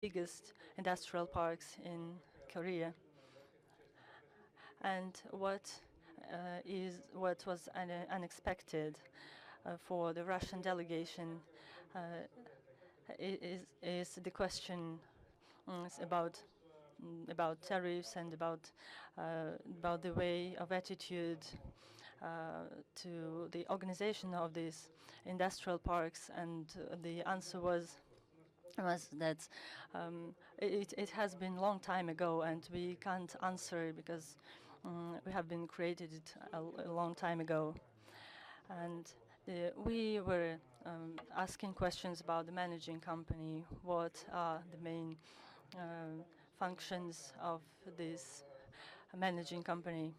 biggest industrial parks in Korea. And what was unexpected for the Russian delegation is the question about tariffs and about the way of attitude to the organization of these industrial parks, and the answer was that it has been a long time ago, and we can't answer because we have been created a long time ago. And we were asking questions about the managing company. What are the main functions of this managing company?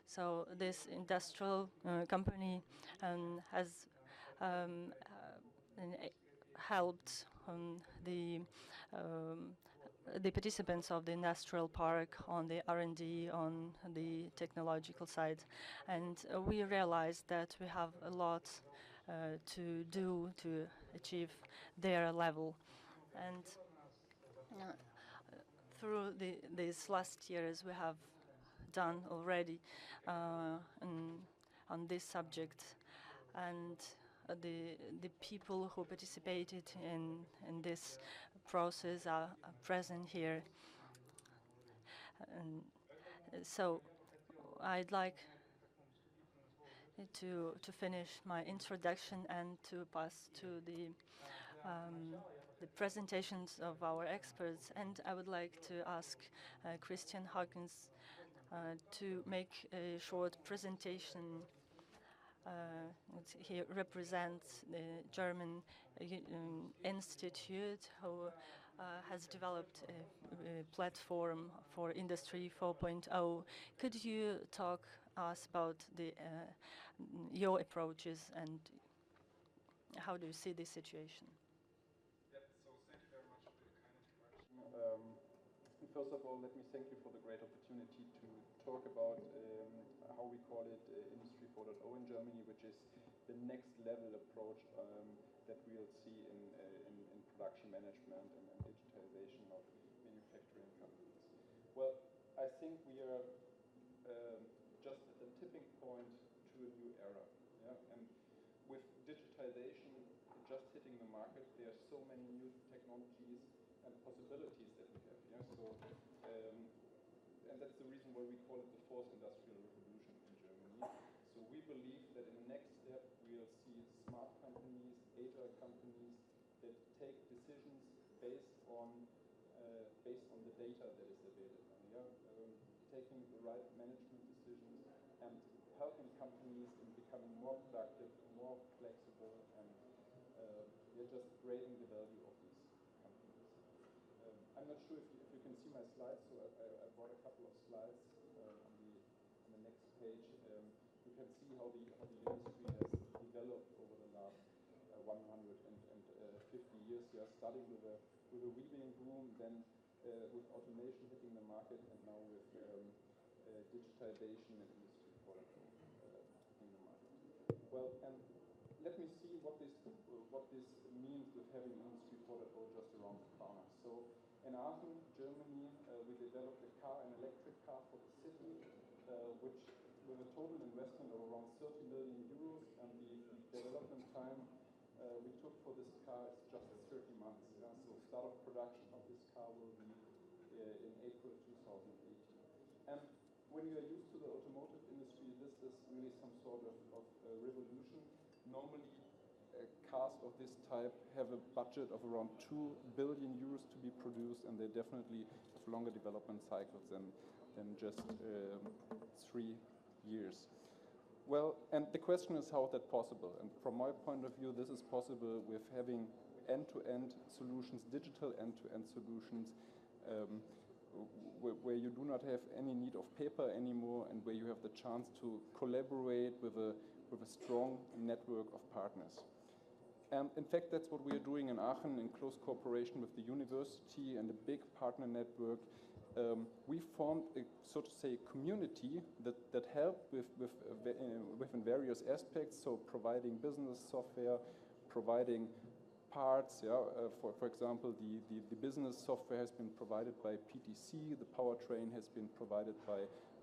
So this industrial company has helped the participants of the industrial park on the R&D, on the technological side. And we realized that we have a lot to do to achieve their level. And through these last years, we have done already on this subject. And the people who participated in this process are present here. And so I'd like to finish my introduction and to pass to the presentations of our experts. And I would like to ask Christian Hawkins to make a short presentation. He represents the German institute who has developed a platform for Industry 4.0. Could you talk us about your approaches and how do you see this situation? Yeah, so thank you very much for your kind introduction. First of all, let me thank you for the great opportunity to talk about how we call it Industry 4.0 in Germany, which is the next level approach that we'll see in production management and digitalization of manufacturing companies. Well, I think we are just at the tipping point to a new era. Yeah? And with digitalization just hitting the market, there are so many new technologies and possibilities that we have. Yeah? So, and that's the reason why we call it the fourth industrial revolution in Germany. So we believe that in the next step we'll see smart companies, data companies that take decisions based on the data that is available. Yeah? Taking the right management decisions and helping companies in becoming more productive, more flexible, and we're just grading the value of these companies. I'm not sure if you can see my slides, so I brought a couple of slides on the next page. You can see how the industry has developed over the last 150 years. We are starting with a weaving boom, then with automation hitting the market, and now with digitization and Industry 4.0 hitting the market. Well, and let me see what this means with having Industry 4.0 just around the corner. So in Aachen, Germany, we developed a car, an electric car for the city, which with a total investment of around 30 million euros, and the development time we took for this car is just 30 months. Yeah? So start of production of this car will be in April 2018. And when you are used to the automotive industry, this is really some sort of revolution. Normally, cars of this type have a budget of around 2 billion euros to be produced, and they definitely have longer development cycles than just 3 years. Well, and the question is, how is that possible? And from my point of view, this is possible with having end-to-end solutions, digital end-to-end solutions, where you do not have any need of paper anymore, and where you have the chance to collaborate with a strong network of partners. And in fact, that's what we are doing in Aachen in close cooperation with the university and a big partner network. We formed a, so to say, community that helped within various aspects, so providing business software, providing parts. Yeah, for example, the business software has been provided by PTC. The powertrain has been provided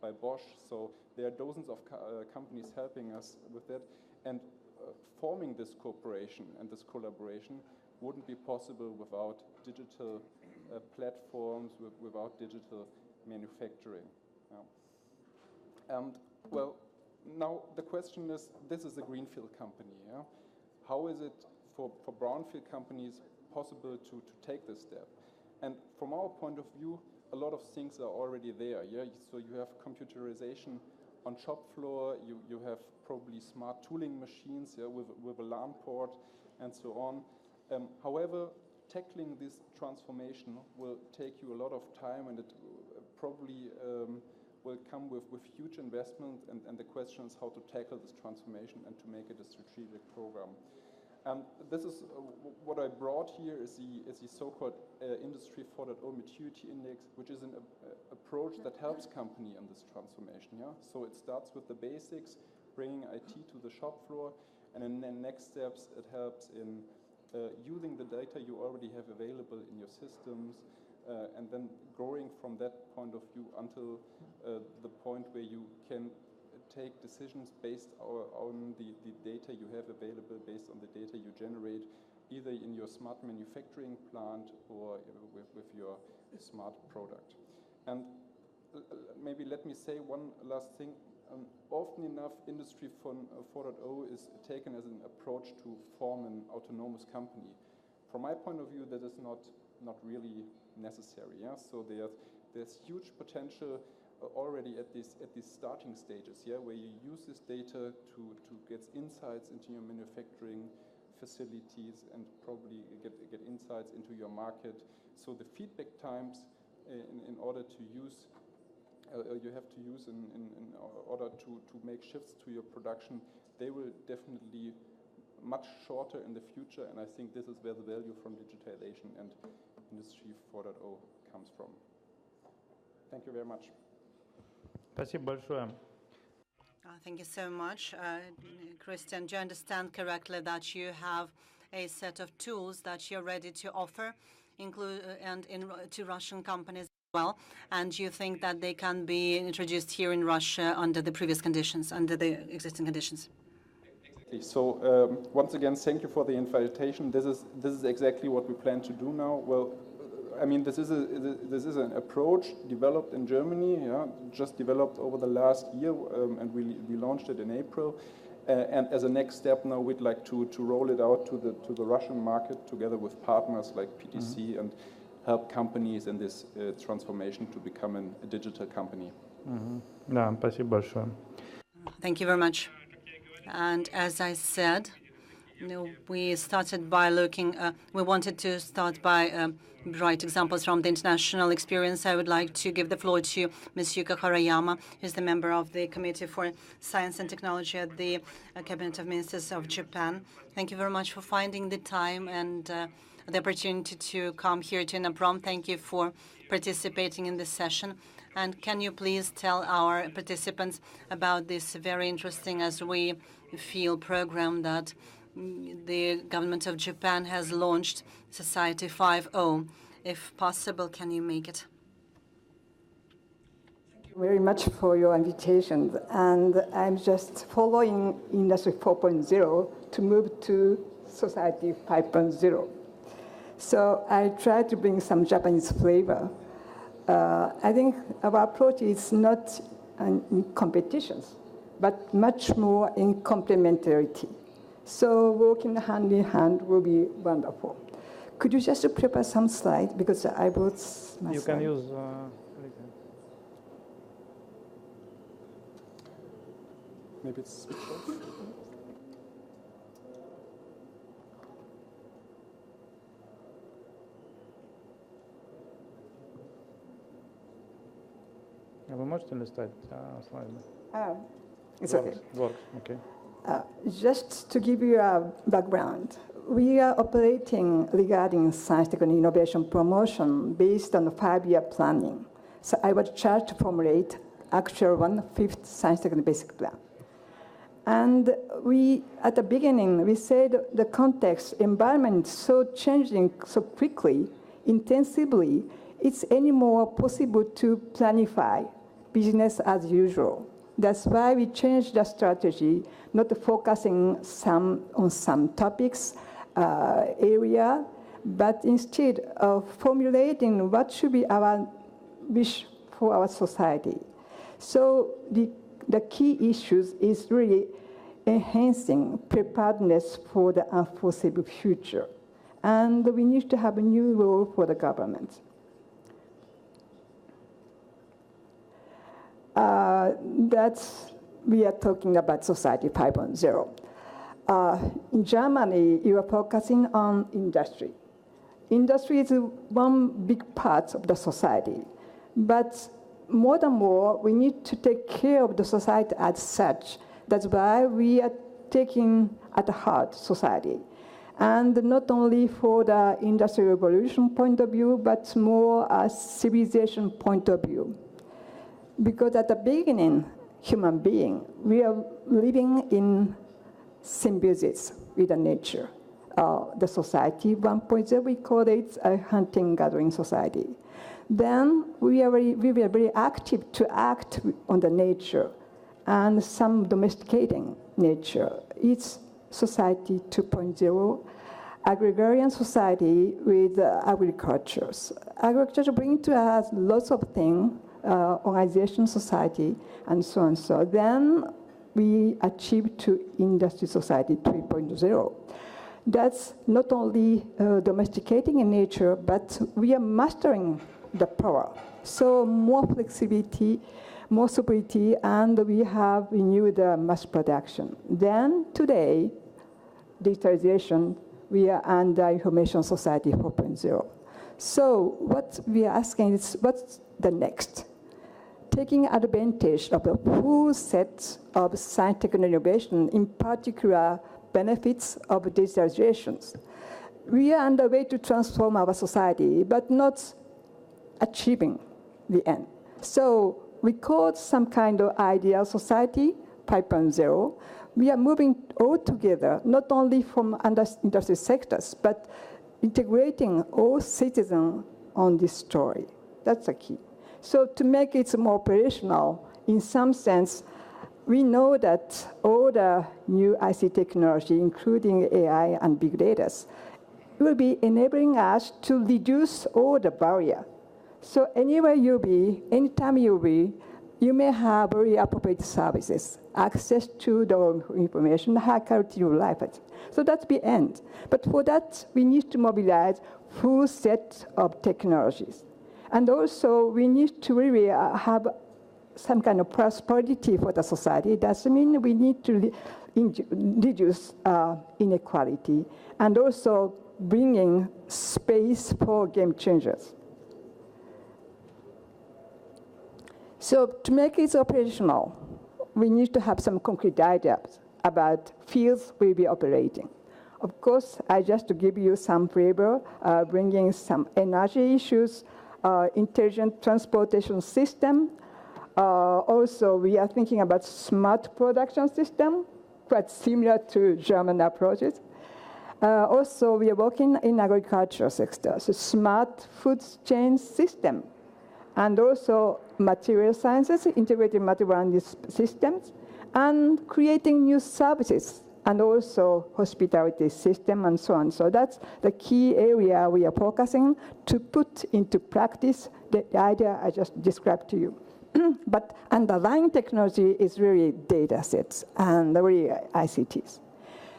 by Bosch. So there are dozens of companies helping us with that. And forming this cooperation and this collaboration wouldn't be possible without digital platforms, without digital manufacturing. Yeah. And well, now the question is, this is a greenfield company. Yeah? How is it for brownfield companies possible to take this step? And from our point of view, a lot of things are already there. Yeah? So you have computerization on shop floor, you have probably smart tooling machines, yeah, with a LAN port and so on. However, tackling this transformation will take you a lot of time, and it probably will come with huge investment, and the question is how to tackle this transformation and to make it a strategic program. This is what I brought here is the so-called Industry 4.0 Maturity Index, which is an approach that helps company in this transformation. Yeah? So it starts with the basics, bringing IT to the shop floor, and in the next steps it helps in using the data you already have available in your systems, and then growing from that point of view until the point where you can take decisions based on the data you have available, based on the data you generate, either in your smart manufacturing plant or with your smart product. And maybe let me say one last thing. Often enough, Industry 4.0 is taken as an approach to form an autonomous company. From my point of view, that is not really necessary. Yeah? So there's huge potential already at these starting stages, yeah, where you use this data to get insights into your manufacturing facilities and probably get insights into your market. So the feedback times in order to use you have to use in order to make shifts to your production, they will definitely much shorter in the future, and I think this is where the value from digitalization and Industry 4.0 comes from. Thank you very much. Спасибо большое. Thank you so much. Christian, do you understand correctly that you have a set of tools that you're ready to offer to Russian companies as well, and you think that they can be introduced here in Russia under the previous conditions, under the existing conditions? So once again, thank you for the invitation. This is exactly what we plan to do now. Well, I mean, this is an approach developed in Germany, yeah, just developed over the last year, and we launched it in April. And as a next step, now we'd like to roll it out to the Russian market together with partners like PTC and help companies in this transformation to become a digital company. Да, спасибо большое. Thank you very much. And as I said, we started by we wanted to start by bright examples from the international experience. I would like to give the floor to Ms. Yuka Harayama, who is the member of the Committee for Science and Technology at the Cabinet of Ministers of Japan. Thank you very much for finding the time and the opportunity to come here to INNOPROM. Thank you for participating in this session. And can you please tell our participants about this very interesting, as we feel, program that the government of Japan has launched, Society 5.0. If possible, can you make it? Thank you very much for your invitation. And I'm just following Industry 4.0 to move to Society 5.0. So I try to bring some Japanese flavor. I think our approach is not in competitions, but much more in complementarity. So working hand in hand will be wonderful. Could you just prepare some slides, because I brought my You slide. can use. Maybe it's switched off. Вы можете листать слайды? It's okay. Works. Okay. Just to give you a background, we are operating regarding science, technology, innovation promotion based on 5-year planning. So I was charged to formulate actual 1/5 science technology basic plan. And we, at the beginning, we said the context, environment so changing so quickly, intensively, it's any more possible to planify business as usual. That's why we changed the strategy, not focusing on some topics, area, but instead of formulating what should be our wish for our society. So the key issues is really enhancing preparedness for the unforeseeable future. And we need to have a new role for the government. We are talking about Society 5.0. In Germany, you are focusing on industry. Industry is one big part of the society. But more and more, we need to take care of the society as such. That's why we are taking at heart society. And not only for the industrial revolution point of view, but more a civilization point of view. Because at the beginning, human being, we are living in symbiosis with the nature. The society 1.0, we call it a hunting-gathering society. Then we were very active to act on the nature and some domesticating nature. It's Society 2.0, agrarian society with agriculture. Agriculture brings to us lots of things, organization, society, and so on. So then we achieved to industry society 3.0. That's not only domesticating in nature, but we are mastering the power. So more flexibility, more sobriety, and we have renewed mass production. Then today, digitalization, we are under information society 4.0. So what we are asking is, what's the next? Taking advantage of the full set of science, technology, innovation, in particular benefits of digitalizations. We are on the way to transform our society, but not achieving the end. So we called some kind of ideal society 5.0. We are moving all together, not only from industry sectors, but integrating all citizens on this story. That's the key. So to make it more operational, in some sense, we know that all the new IC technology, including AI and big data, will be enabling us to reduce all the barrier. So anywhere you be, anytime you be, you may have very appropriate services, access to the information, high quality of life. So that's the end. But for that, we need to mobilize full set of technologies. And also, we need to really have some kind of prosperity for the society. That means we need to reduce inequality and also bringing space for game changers. So to make it operational, we need to have some concrete ideas about fields we'll be operating. Of course, I just to give you some flavor, bringing some energy issues, intelligent transportation system. Also, we are thinking about smart production system, quite similar to German approaches. Also, we are working in agricultural sector, so smart food chain system. And also material sciences, integrated material systems, and creating new services, and also hospitality system and so on. So that's the key area we are focusing to put into practice the idea I just described to you. But underlying technology is really data sets and really ICTs.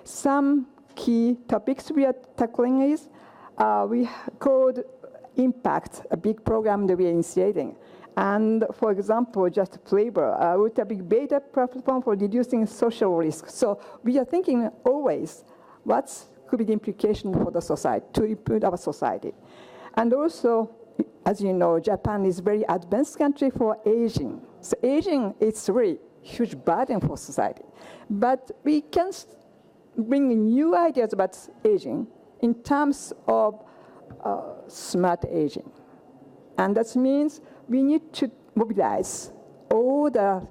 Some key topics we are tackling is we called Impact, a big program that we are initiating. And for example, just flavor, with a big data platform for reducing social risk. So we are thinking always what could be the implication for the society, to improve our society. And also, as you know, Japan is a very advanced country for aging. So aging is really huge burden for society. But we can bring new ideas about aging in terms of smart aging. And that means we need to mobilize all the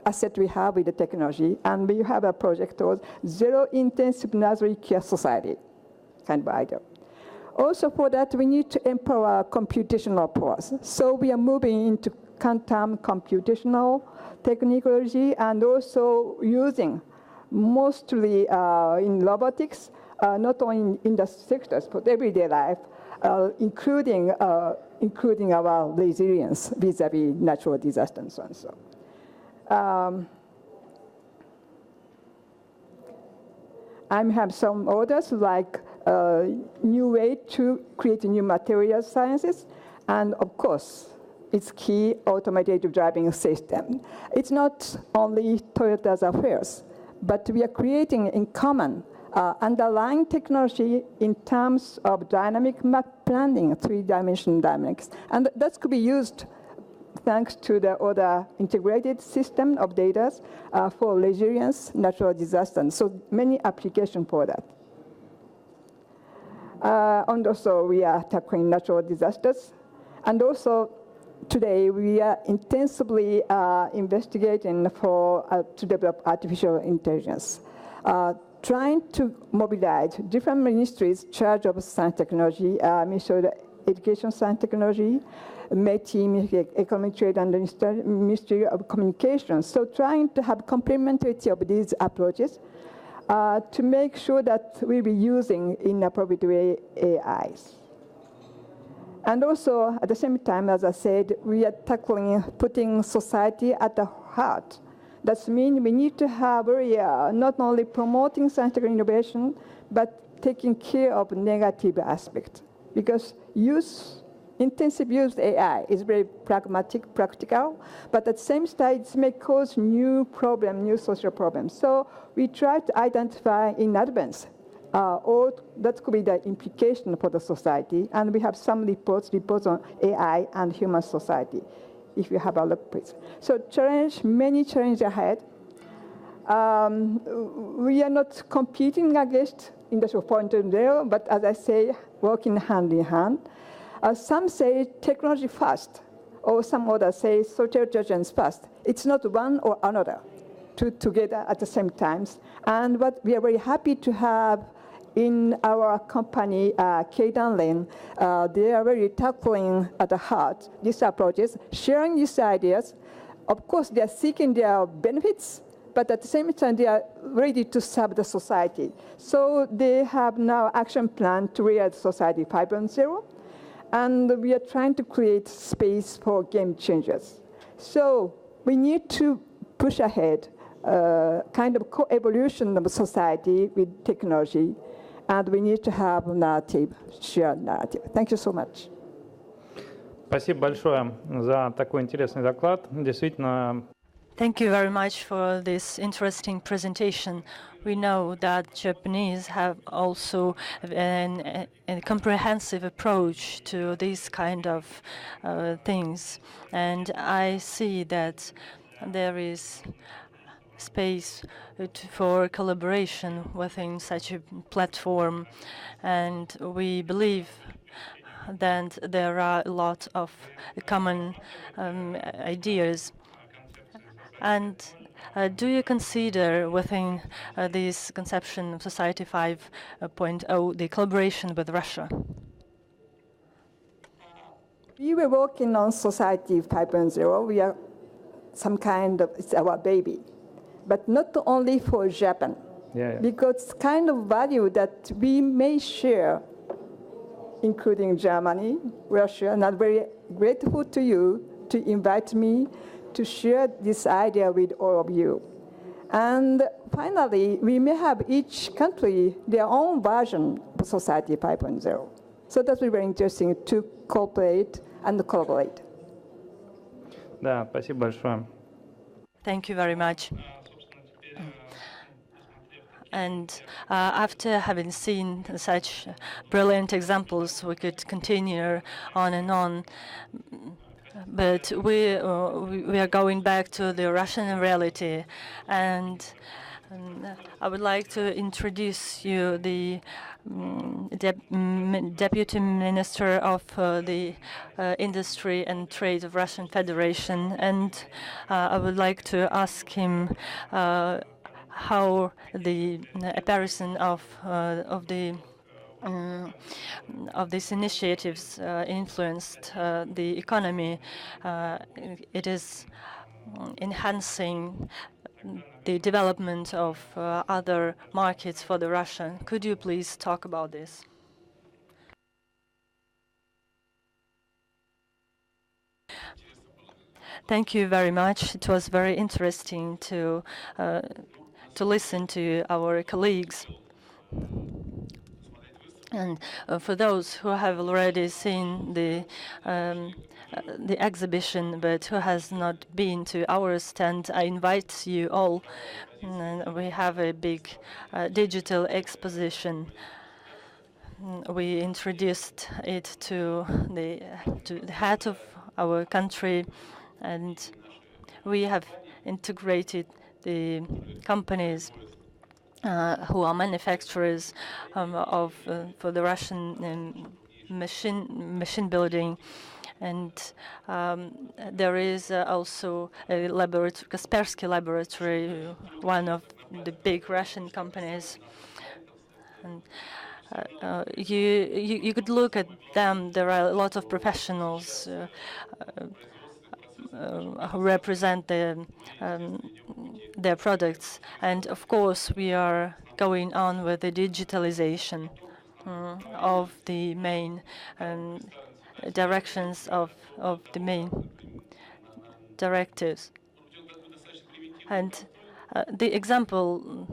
asset we have with the technology, and we have a project called Zero Intensive Nursery Care Society, kind of idea. Also for that, we need to empower computational powers. So we are moving into quantum computational technology and also using mostly in robotics, not only in industry sectors, but everyday life, including our resilience vis-a-vis natural disasters and so on. So, I have some orders like new way to create new material sciences, and of course, it's key automated driving system. It's not only Toyota's affairs, but we are creating in common underlying technology in terms of dynamic map planning, three-dimensional dynamics. And that could be used thanks to the other integrated system of data for resilience, natural disasters. So many applications for that. And also we are tackling natural disasters. And also today we are intensively investigating to develop artificial intelligence. Trying to mobilize different ministries charged of science technology, Ministry of Education, Science Technology, METI, Ministry of Economic Trade, and the Ministry of Communications. So trying to have complementarity of these approaches to make sure that we'll be using in appropriate way AIs. And also, at the same time, as I said, we are putting society at the heart. That means we need to have not only promoting scientific innovation, but taking care of negative aspects. Because intensive use of AI is very pragmatic, practical, but at the same time, it may cause new problems, new social problems. So we try to identify in advance or that could be the implication for the society. And we have some reports on AI and human society. If you have a look, please. So many challenges ahead. We are not competing against Industry 4.0, but as I say, working hand in hand. Some say technology first, or some others say social judgments first. It's not one or another, together at the same time. And what we are very happy to have in our company, Keidan Lin, they are really tackling at the heart these approaches, sharing these ideas. Of course, they are seeking their benefits, but at the same time, they are ready to serve the society. So they have now action plan to realize Society 5.0, and we are trying to create space for game changers. So we need to push ahead, kind of co-evolution of society with technology, and we need to have narrative, shared narrative. Thank you so much. Спасибо большое за такой интересный доклад. Действительно. Thank you very much for this interesting presentation. We know that Japanese have also a comprehensive approach to these kind of things, and I see that there is space for collaboration within such a platform, and we believe that there are a lot of common ideas. And do you consider within this conception of Society 5.0 the collaboration with Russia? We were working on Society 5.0. We are some kind of, it's our baby. But not only for Japan, because it's kind of value that we may share, including Germany, Russia, and I'm very grateful to you to invite me to share this idea with all of you. And finally, we may have each country their own version of Society 5.0. So that's very interesting to cooperate and collaborate. Да, спасибо большое. Thank you very much. And after having seen such brilliant examples, we could continue on and on. But we are going back to the Russian reality, and I would like to introduce you the Deputy Minister of the Industry and Trade of Russian Federation, and I would like to ask him how the apparition of these initiatives influenced the economy. It is enhancing the development of other markets for the Russia. Could you please talk about this? Thank you very much. It was very interesting to listen to our colleagues. And for those who have already seen the exhibition but who has not been to our stand, I invite you all. And we have a big digital exposition. We introduced it to the head of our country, and we have integrated the companies who are manufacturers for the Russian machine building, and there is also a laboratory, Kaspersky Laboratory, one of the big Russian companies. And you could look at them. There are a lot of professionals who represent their products, and of course we are going on with the digitalization of the main directions of the main directives. And the example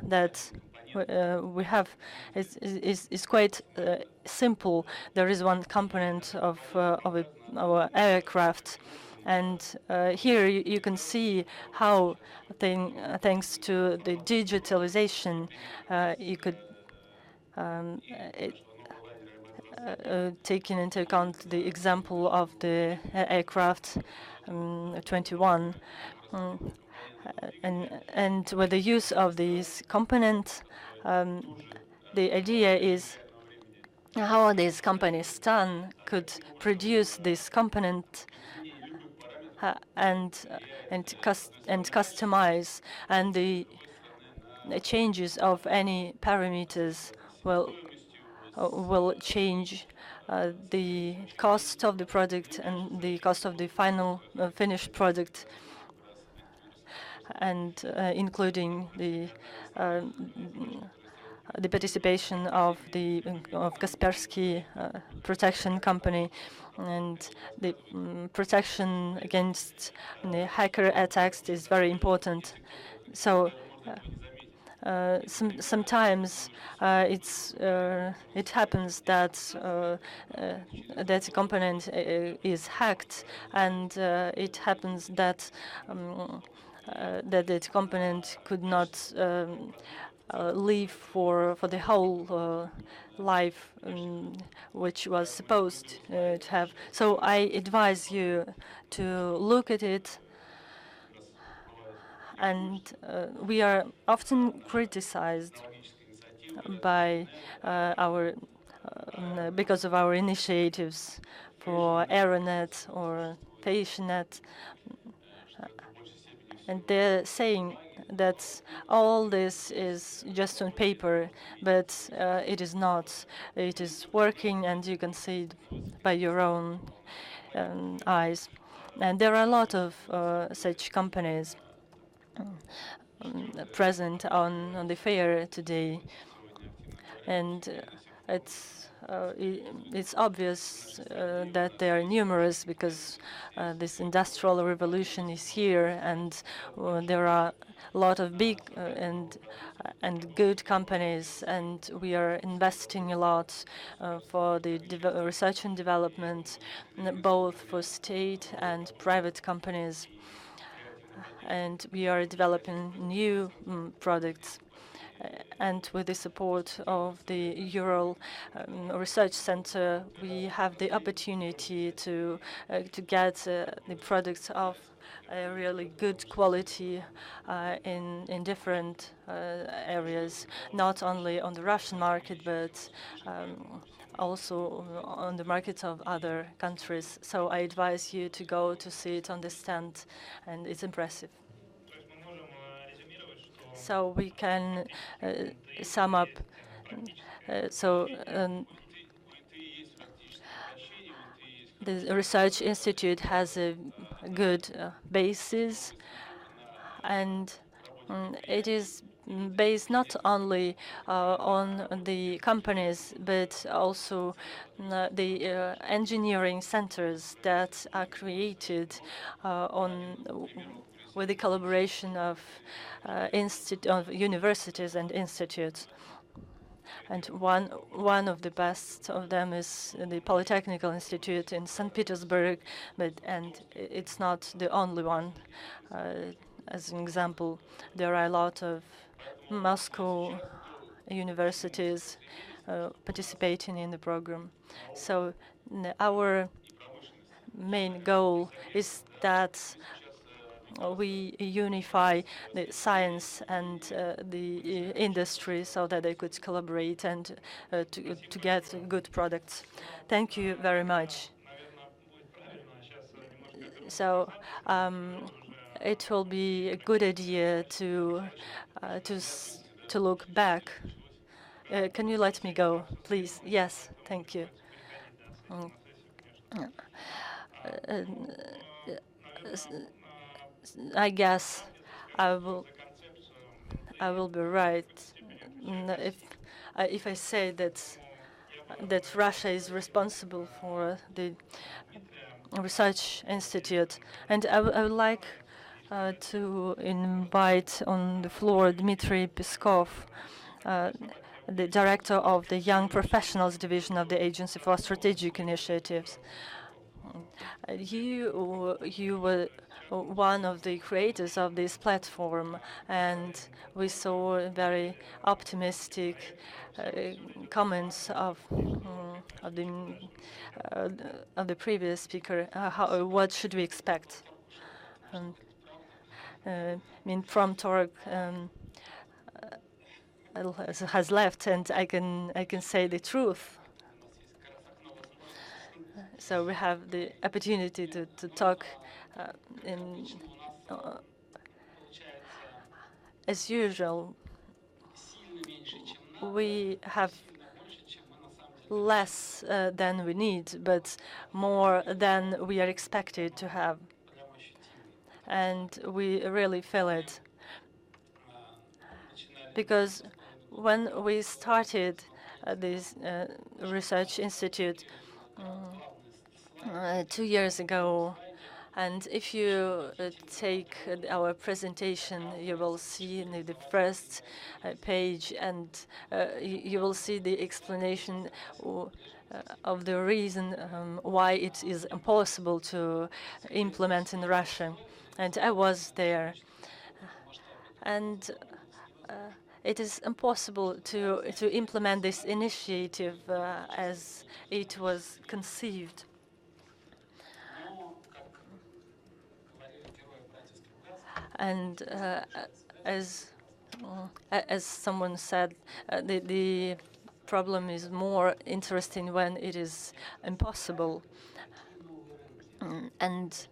that we have is quite simple. There is one component of our aircraft, and here you can see how, thanks to the digitalization, you could taking into account the example of the aircraft 21. And with the use of these components, the idea is how these companies Stan could produce this component and customize, and the changes of any parameters will change the cost of the product and the cost of the final finished product, and including the participation of Kaspersky protection company, and the protection against the hacker attacks is very important. So sometimes it happens that that component is hacked, and it happens that that component could not live for the whole life which was supposed to have. So I advise you to look at it. And we are often criticized by because of our initiatives for Aeronet or PatientNet, and they're saying that all this is just on paper, but it is not. It is working, and you can see it by your own eyes. And there are a lot of such companies present on the fair today, and it's obvious that they are numerous because this industrial revolution is here, and there are a lot of big and good companies, and we are investing a lot for the research and development, both for state and private companies. And we are developing new products, and with the support of the Ural Research Center, we have the opportunity to get the products of really good quality in different areas, not only on the Russian market, but also on the markets of other countries. So I advise you to go to see it on the stand, and it's impressive. So we can sum up. The Research Institute has a good basis, and it is based not only on the companies, but also the engineering centers that are created with the collaboration of universities and institutes. And one of the best of them is the Polytechnical Institute in St. Petersburg, and it's not the only one. As an example, there are a lot of Moscow universities participating in the program. So our main goal is that we unify the science and the industry so that they could collaborate and to get good products. Thank you very much. So it will be a good idea to look back. Can you let me go, please? Yes, thank you. I guess I will be right if I say that Russia is responsible for the Research Institute, and I would like to invite on the floor Dmitry Peskov, the director of the Young Professionals Division of the Agency for Strategic Initiatives. You were one of the creators of this platform, and we saw very optimistic comments of the previous speaker. What should we expect? Promtorg has left, and I can say the truth. So we have the opportunity to talk as usual. We have less than we need, but more than we are expected to have. And we really feel it. Because when we started this research institute 2 years ago, and if you take our presentation, you will see in the first page, and you will see the explanation of the reason why it is impossible to implement in Russia. And I was there. And it is impossible to implement this initiative as it was conceived. And as someone said, the problem is more interesting when it is impossible. And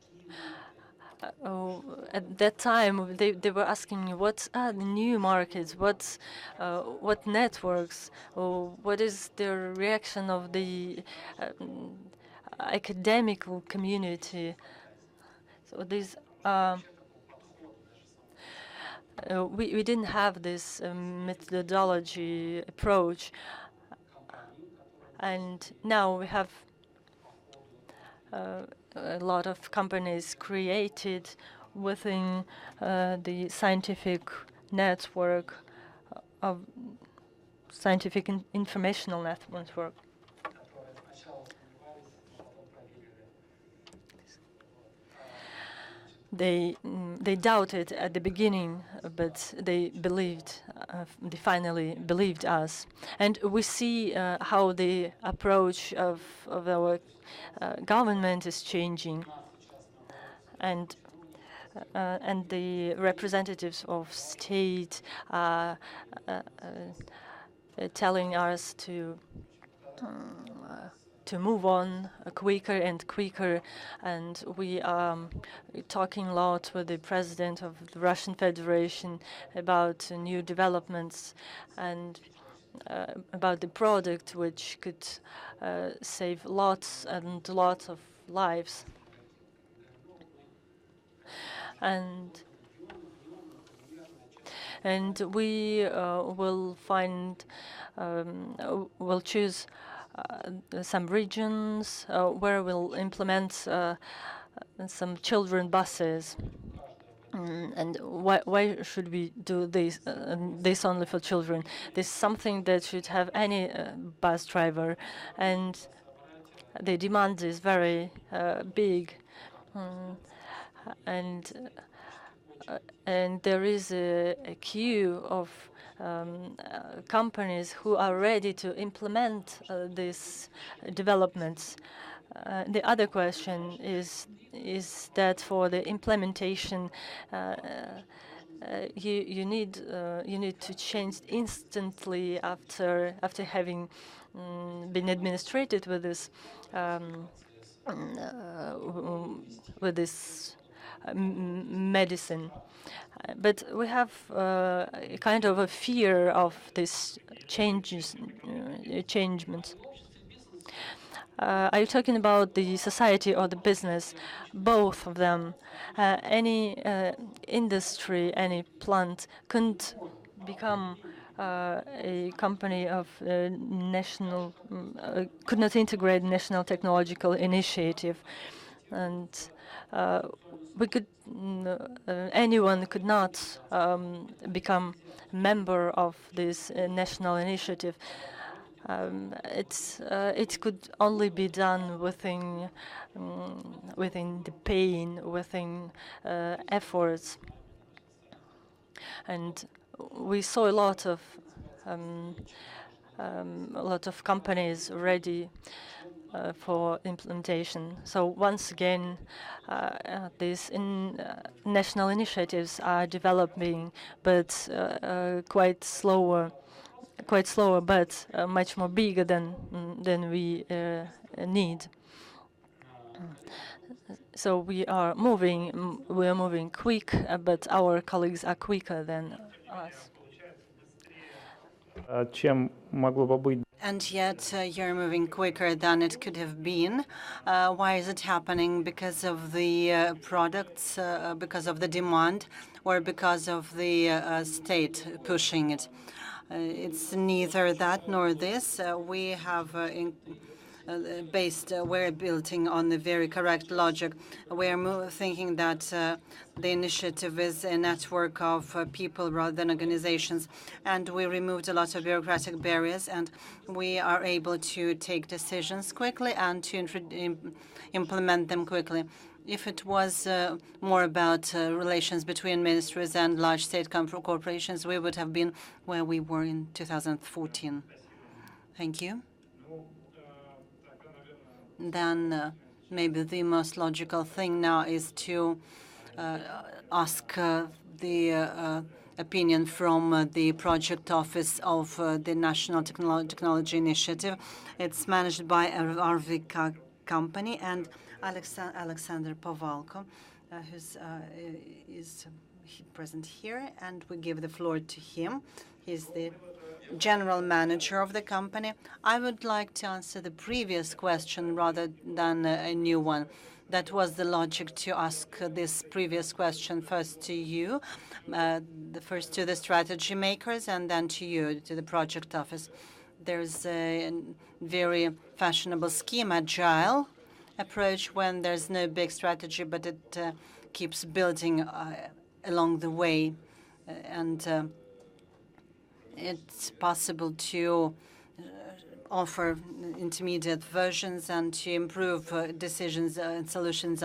at that time, they were asking me, what are the new markets? What networks? What is the reaction of the academic community? So these we didn't have this methodology approach, and now we have a lot of companies created within the scientific network of scientific informational network. they doubted at the beginning, but they believed. They finally believed us, and we see how the approach of our government is changing, and the representatives of state are telling us to move on quicker and quicker, and we are talking a lot with the president of the Russian Federation about new developments and about the product which could save lots and lots of lives. And we will find, we'll choose some regions where we'll implement some children buses. And why should we do this? This only for children? This is something that should have any bus driver, and the demand is very big, and there is a queue of companies who are ready to implement these developments. The other question is that for the implementation, you need to change instantly after having been administrated with this medicine. But we have a kind of a fear of this changements. Are you talking about the society or the business? Both of them. Any industry, any plant couldn't become a company of national, could not integrate national technological initiative, and we could. Anyone could not become member of this national initiative. It could only be done within the pain, within efforts, and we saw a lot of companies ready for implementation. So once again, these national initiatives are developing, but quite slower, but much more bigger than we need. So we are moving quick, but our colleagues are quicker than us. Чем могло бы быть? And yet you're moving quicker than it could have been. Why is it happening? Because of the products, because of the demand, or because of the state pushing it? It's neither that nor this. We have we're building on the very correct logic. We're thinking that the initiative is a network of people rather than organizations, and we removed a lot of bureaucratic barriers, and we are able to take decisions quickly and to implement them quickly. If it was more about relations between ministries and large state corporations, we would have been where we were in 2014. Thank you. Then maybe the most logical thing now is to ask the opinion from the project office of the National Technology Initiative. It's managed by a Arvika company, and Alexander Povalko, who is present here, and we give the floor to him. He's the general manager of the company. I would like to answer the previous question rather than a new one. That was the logic to ask this previous question first to you, first to the strategy makers, and then to you, to the project office. There's a very fashionable scheme, agile approach, when there's no big strategy, but it keeps building along the way, and it's possible to offer intermediate versions and to improve decisions and solutions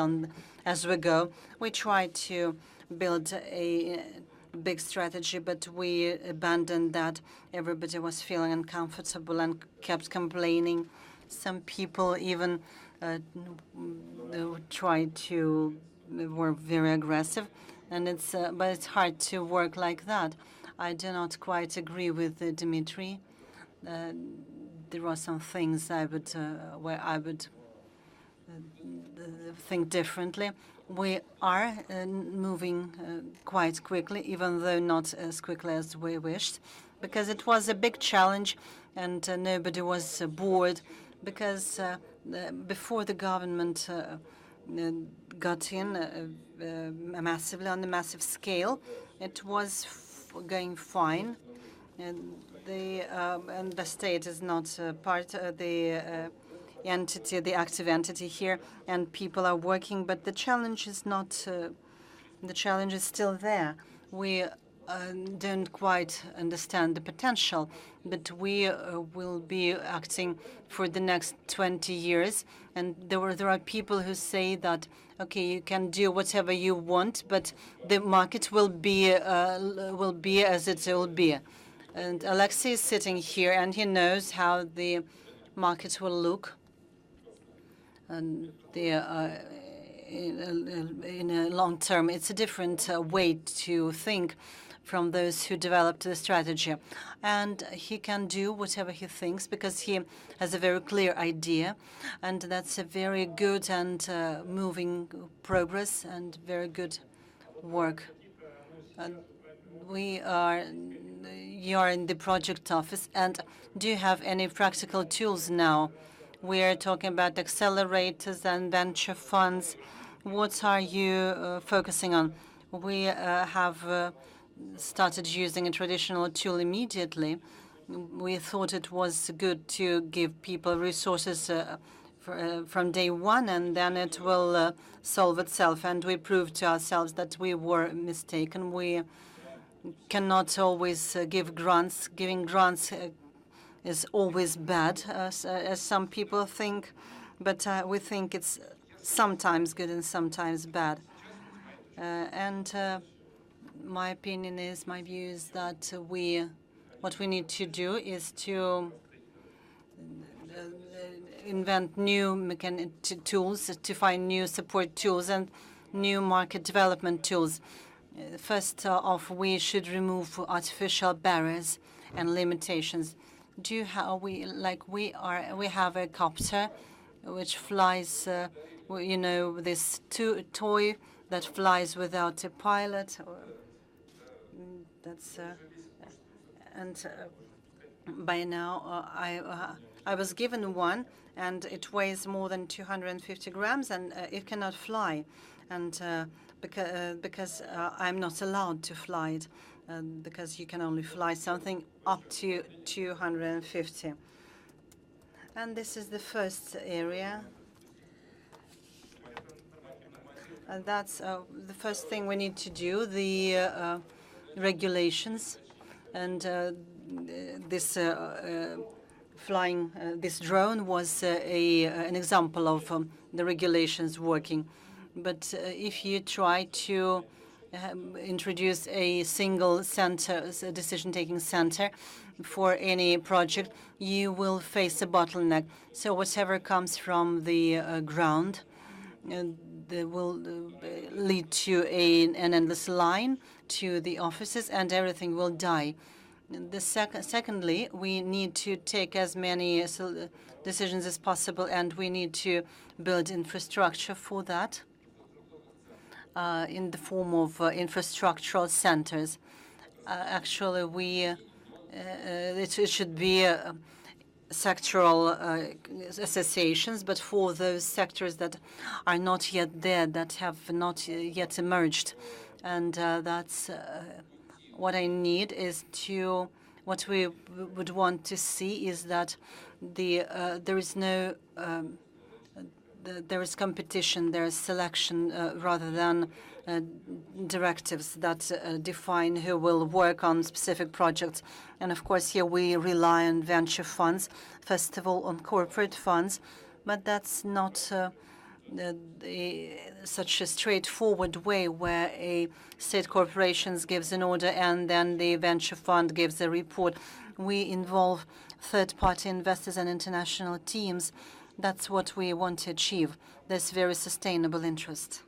as we go. We tried to build a big strategy, but we abandoned that. Everybody was feeling uncomfortable and kept complaining. Some people even were very aggressive, and but it's hard to work like that. I do not quite agree with Dmitry. There are some things where I would think differently. We are moving quite quickly, even though not as quickly as we wished, because it was a big challenge and nobody was bored, because before the government got in massively on a massive scale, it was going fine. And the state is not part of the entity, the active entity here, and people are working, but the challenge is not. The challenge is still there. We don't quite understand the potential, but we will be acting for the next 20 years. And there are people who say that, okay, you can do whatever you want, but the market will be as it will be. And Alexei is sitting here, and he knows how the market will look. And in a long term, it's a different way to think from those who developed the strategy. And he can do whatever he thinks because he has a very clear idea. And that's a very good and moving progress and very good work. You are in the project office, and do you have any practical tools now? We are talking about accelerators and venture funds. What are you focusing on? We have started using a traditional tool immediately. We thought it was good to give people resources from day one, and then it will solve itself. And we proved to ourselves that we were mistaken. We cannot always give grants. Giving grants is always bad, as some people think, but we think it's sometimes good and sometimes bad. My view is that what we need to do is to invent new tools, to find new support tools and new market development tools. First off, we should remove artificial barriers and limitations. We have a copter which flies, this toy that flies without a pilot. By now I was given one, and it weighs more than 250 grams, and it cannot fly, and because I'm not allowed to fly it, because you can only fly something up to 250. And this is the first area. And that's the first thing we need to do, the regulations. And this this drone was an example of the regulations working. But if you try to introduce a single center, a decision-taking center for any project, you will face a bottleneck. So whatever comes from the ground will lead to an endless line to the offices, and everything will die. Secondly, we need to take as many decisions as possible, and we need to build infrastructure for that in the form of infrastructural centers. Actually, it should be sectoral associations, but for those sectors that are not yet there, that have not yet emerged. And that's what I need is what we would want to see is that there is no there is competition, there is selection rather than directives that define who will work on specific projects. And of course, here we rely on venture funds, first of all on corporate funds, but that's not such a straightforward way where a state corporation gives an order and then the venture fund gives a report. We involve third-party investors and international teams. That's what we want to achieve, this very sustainable interest.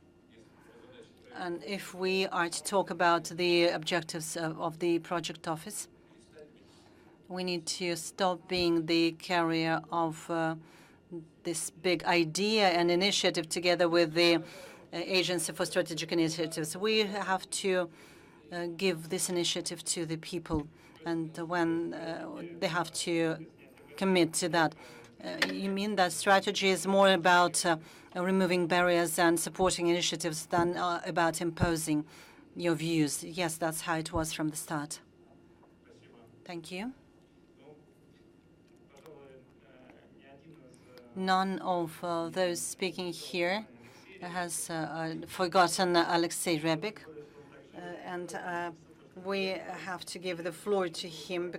And if we are to talk about the objectives of the project office, we need to stop being the carrier of this big idea and initiative together with the Agency for Strategic Initiatives. We have to give this initiative to the people, and when they have to commit to that. You mean that strategy is more about removing barriers and supporting initiatives than about imposing your views? Yes, that's how it was from the start. Thank you. None of those speaking here has forgotten Alexei Rebik, and we have to give the floor to him,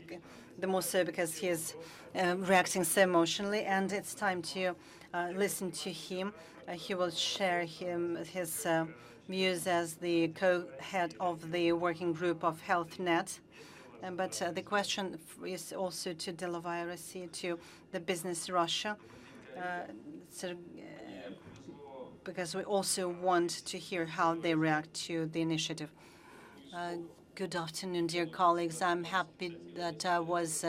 the more so because he is reacting so emotionally, and it's time to listen to him. He will share his views as the co-head of the working group of HealthNet. But the question is also to Delovaya, to the Business Russia, because we also want to hear how they react to the initiative. Good afternoon, dear colleagues. I'm happy that I was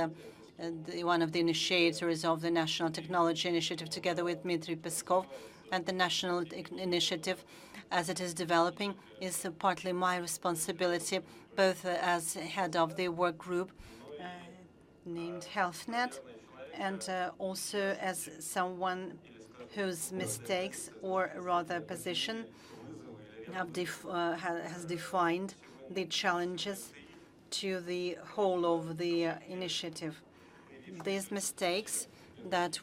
one of the initiators of the National Technology Initiative together with Dmitry Peskov. And the national initiative, as it is developing, is partly my responsibility, both as head of the work group named HealthNet, and also as someone whose mistakes, or rather position, has defined the challenges to the whole of the initiative. These mistakes that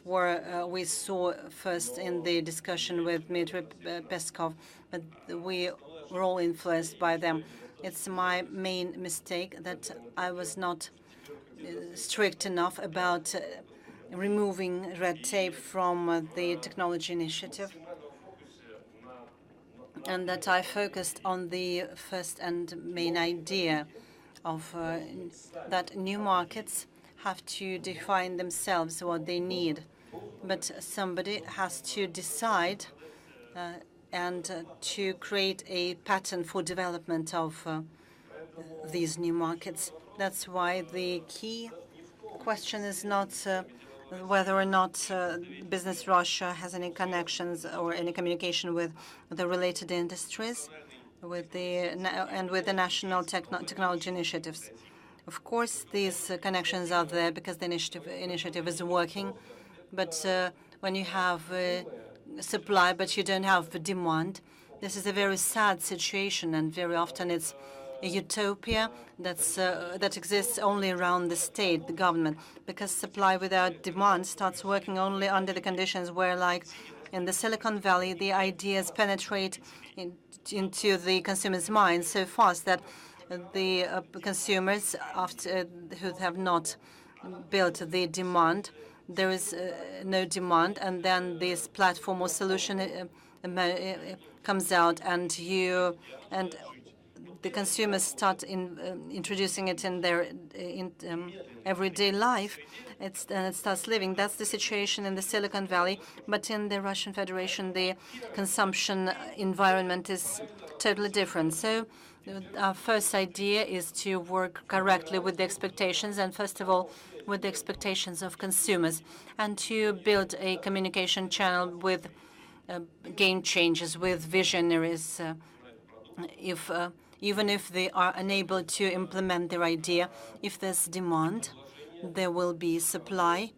we saw first in the discussion with Dmitry Peskov, but we were all influenced by them. It's my main mistake that I was not strict enough about removing red tape from the technology initiative, and that I focused on the first and main idea of that new markets have to define themselves what they need, but somebody has to decide and to create a pattern for development of these new markets. That's why the key question is not whether or not Business Russia has any connections or any communication with the related industries, with the national technology initiatives. Of course, these connections are there because the initiative is working. But when you have supply but you don't have demand, this is a very sad situation, and very often it's a utopia that exists only around the state, the government, because supply without demand starts working only under the conditions where, like in the Silicon Valley, the ideas penetrate into the consumer's mind so fast that the consumers, who have not built the demand, there is no demand, and then this platform or solution comes out, and the consumers start introducing it in their everyday life. And it starts living. That's the situation in the Silicon Valley. But in the Russian Federation, the consumption environment is totally different. So our first idea is to work correctly with the expectations, and first of all, with the expectations of consumers, and to build a communication channel with game changers, with visionaries. Even if they are unable to implement their idea, if there's demand, there will be supply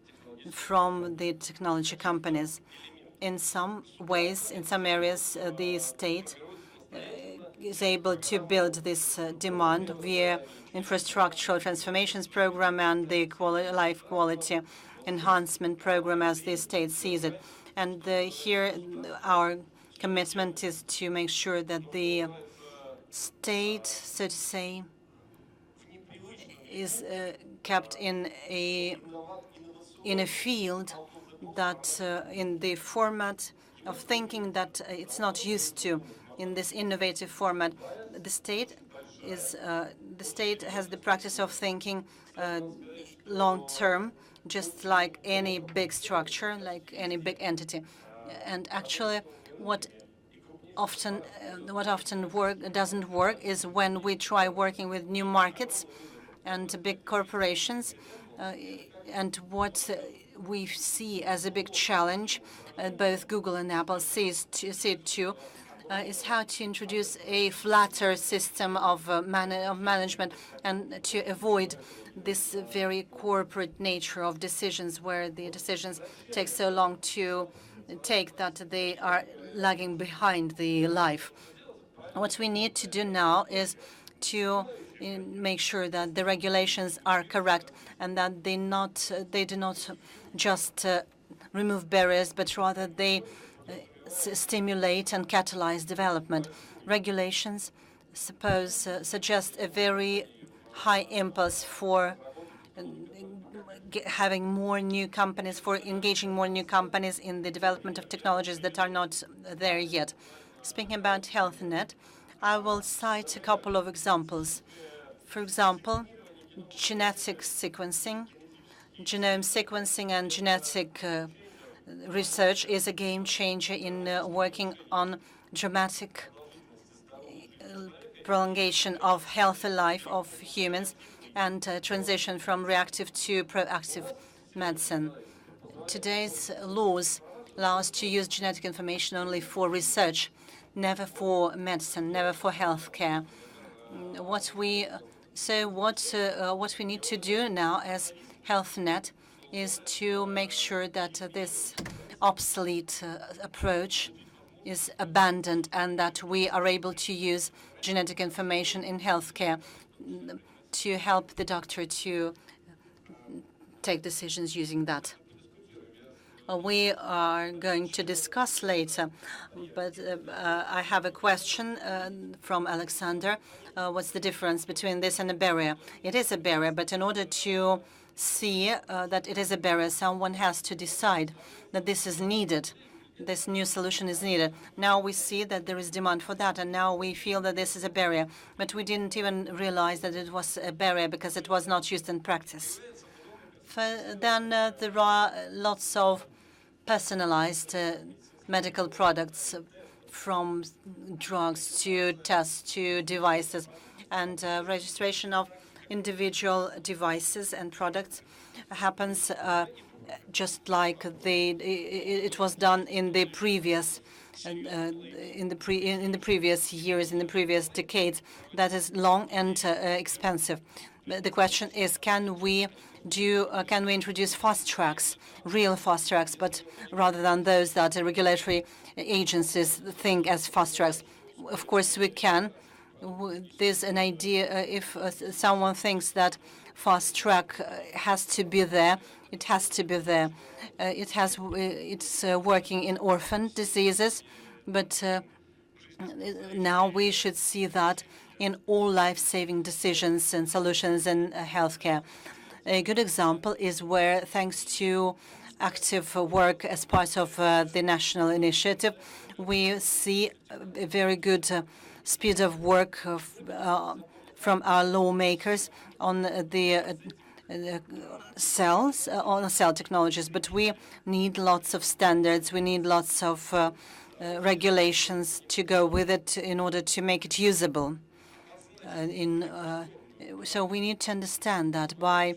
from the technology companies. In some ways, in some areas, the state is able to build this demand via infrastructural transformations program and the life quality enhancement program as the state sees it. And here our commitment is to make sure that the state, so to say, is kept in a field that in the format of thinking that it's not used to, in this innovative format. The state has the practice of thinking long term, just like any big structure, like any big entity. And actually, what often doesn't work is when we try working with new markets and big corporations. And what we see as a big challenge, both Google and Apple see it too, is how to introduce a flatter system of management and to avoid this very corporate nature of decisions, where the decisions take so long to take that they are lagging behind the life. What we need to do now is to make sure that the regulations are correct and that they do not just remove barriers, but rather they stimulate and catalyze development. Regulations suggest a very high impulse for having more new companies, for engaging more new companies in the development of technologies that are not there yet. Speaking about HealthNet, I will cite a couple of examples. For example, genetic sequencing, genome sequencing and genetic research is a game changer in working on dramatic prolongation of healthy life of humans and transition from reactive to proactive medicine. Today's laws allow us to use genetic information only for research, never for medicine, never for healthcare. What we need to do now as HealthNet is to make sure that this obsolete approach is abandoned and that we are able to use genetic information in healthcare to help the doctor to take decisions using that. We are going to discuss later, but I have a question from Alexander. What's the difference between this and a barrier? It is a barrier, but in order to see that it is a barrier, someone has to decide that this is needed. This new solution is needed. Now we see that there is demand for that, and now we feel that this is a barrier. But we didn't even realize that it was a barrier because it was not used in practice. Then there are lots of personalized medical products, from drugs to tests to devices, and registration of individual devices and products happens just like it was done in the previous previous years, in the previous decades. That is long and expensive. The question is, can we introduce fast tracks, real fast tracks, but rather than those that the regulatory agencies think as fast tracks? Of course, we can. There's an idea. If someone thinks that fast track has to be there, it has to be there. It's working in orphan diseases, but now we should see that in all life-saving decisions and solutions in healthcare. A good example is where, thanks to active work as part of the national initiative, we see a very good speed of work from our lawmakers on the cells, on cell technologies. But we need lots of standards. We need lots of regulations to go with it in order to make it usable. So we need to understand that by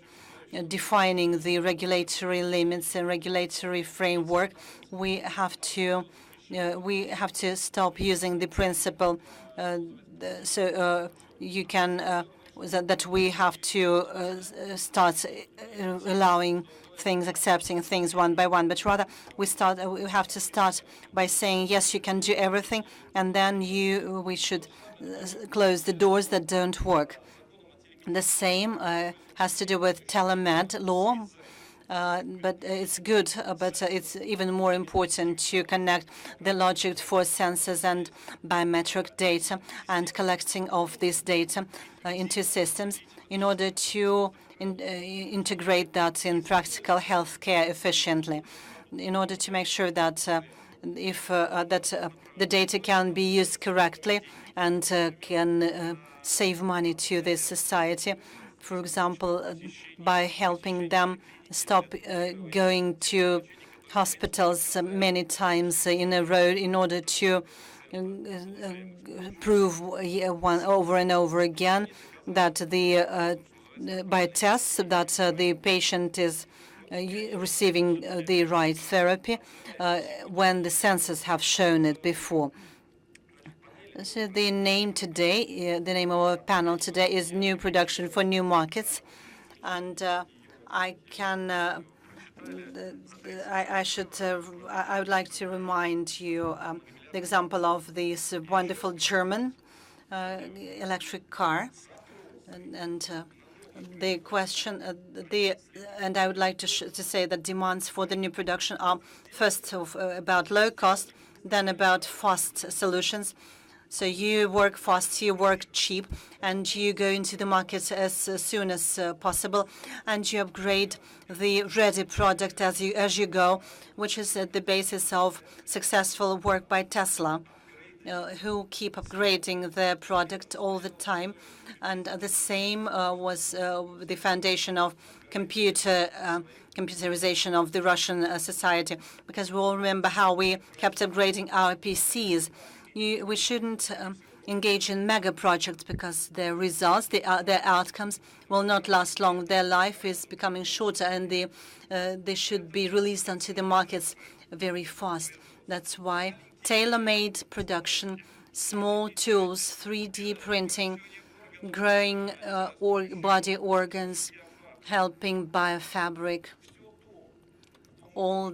defining the regulatory limits and regulatory framework, we have to stop using the principle that we have to start allowing things, accepting things one by one, but rather we have to start by saying, yes, you can do everything, and then we should close the doors that don't work. The same has to do with telemed law. but it's good, but it's even more important to connect the logic for sensors and biometric data and collecting of this data into systems in order to integrate that in practical healthcare efficiently, in order to make sure that the data can be used correctly and can save money to this society. For example, by helping them stop going to hospitals many times in a row in order to prove over and over again that by tests that the patient is receiving the right therapy when the sensors have shown it before. So the name today, the name of our panel today is New Production for New Markets, and I would like to remind you the example of this wonderful German electric car, and the question, and I would like to say that demands for the new production are first about low cost, then about fast solutions. So you work fast, you work cheap, and you go into the market as soon as possible, and you upgrade the ready product as you go, which is at the basis of successful work by Tesla, who keep upgrading their product all the time. And the same was the foundation of computerization of the Russian society, because we all remember how we kept upgrading our PCs. We shouldn't engage in mega projects because their results, their outcomes will not last long. Their life is becoming shorter, and they should be released onto the markets very fast. That's why tailor-made production, small tools, 3D printing, growing body organs, helping biofabric, all